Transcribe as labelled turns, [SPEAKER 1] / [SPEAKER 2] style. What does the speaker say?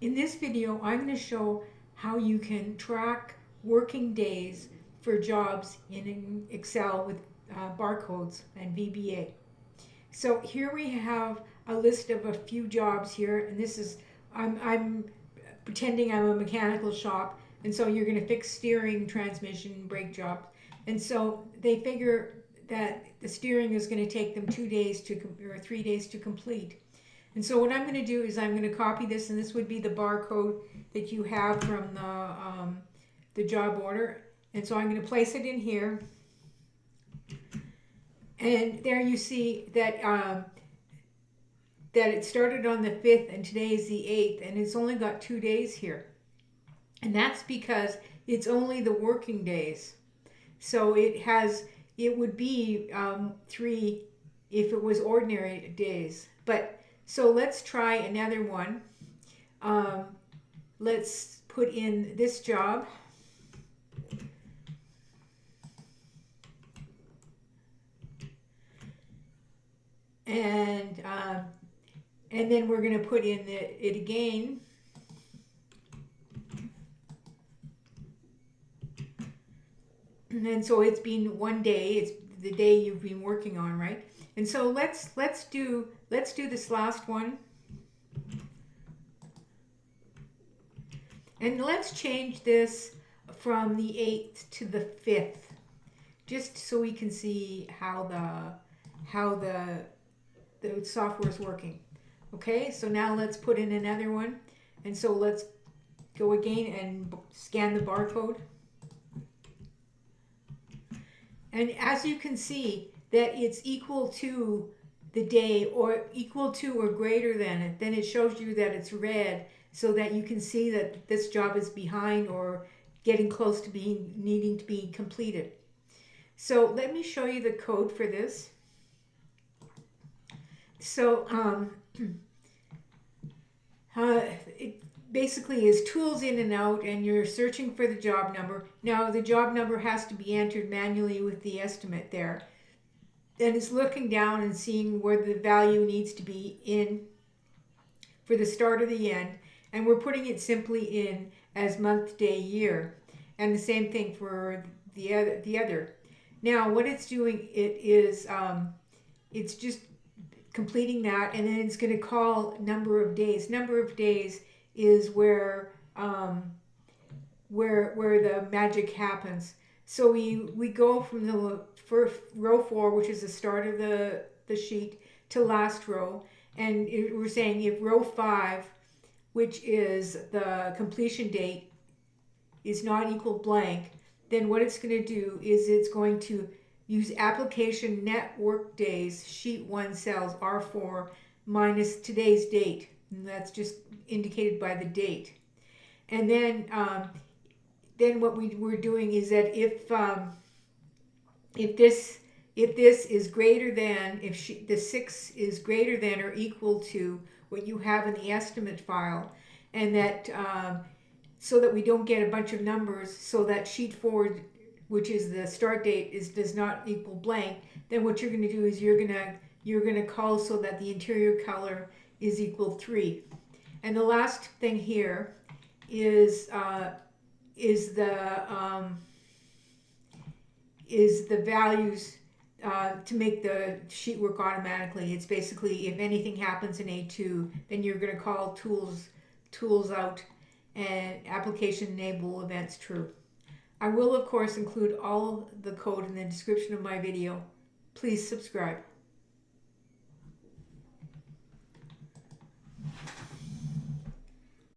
[SPEAKER 1] In this video, I'm going to show how you can track working days for jobs in Excel with barcodes and VBA. So here we have a list of a few jobs here, and this is, I'm pretending I'm a mechanical shop, and so you're going to fix steering, transmission, brake jobs. And so they figure that the steering is going to take them 2 days or 3 days to complete. And so what I'm going to do is I'm going to copy this, and this would be the barcode that you have from the job order. And so I'm going to place it in here. And there you see that that it started on the 5th and today is the 8th, and it's only got 2 days here. And that's because it's only the working days. So it would be 3 if it was ordinary days. But so let's try another one. Let's put in this job. And then we're going to put in it again. And then so it's been 1 day. It's the day you've been working on, right? And so let's do this last one. And let's change this from the 8th to the 5th, just so we can see how the software is working. Okay, so now let's put in another one. And so let's go again and scan the barcode. And as you can see that it's equal to the day or equal to or greater than it, then it shows you that it's red so that you can see that this job is behind or getting close to needing to be completed. So let me show you the code for this. So it basically is tools in and out, and you're searching for the job number. Now the job number has to be entered manually with the estimate there. Then it's looking down and seeing where the value needs to be in for the start or the end. And we're putting it simply in as month, day, year. And the same thing for the other. Now what it's doing, it's just completing that, and then it's going to call number of days. Number of days is where the magic happens. So we go from the first row 4, which is the start of the sheet, to last row, and we're saying if row 5, which is the completion date, is not equal blank, then what it's going to do is it's going to use application net workdays sheet 1 cells R4 minus today's date, and that's just indicated by the date. And then what we're doing is that if this is greater than, the 6 is greater than or equal to what you have in the estimate file, and that so that we don't get a bunch of numbers, so that sheet 4, which is the start date, does not equal blank, then what you're going to do is you're going to call so that the interior color is equal 3. And the last thing here is the values to make the sheet work automatically. It's basically if anything happens in A2, then you're going to call tools out and application enable events true. I will of course include all the code in the description of my video. Please subscribe.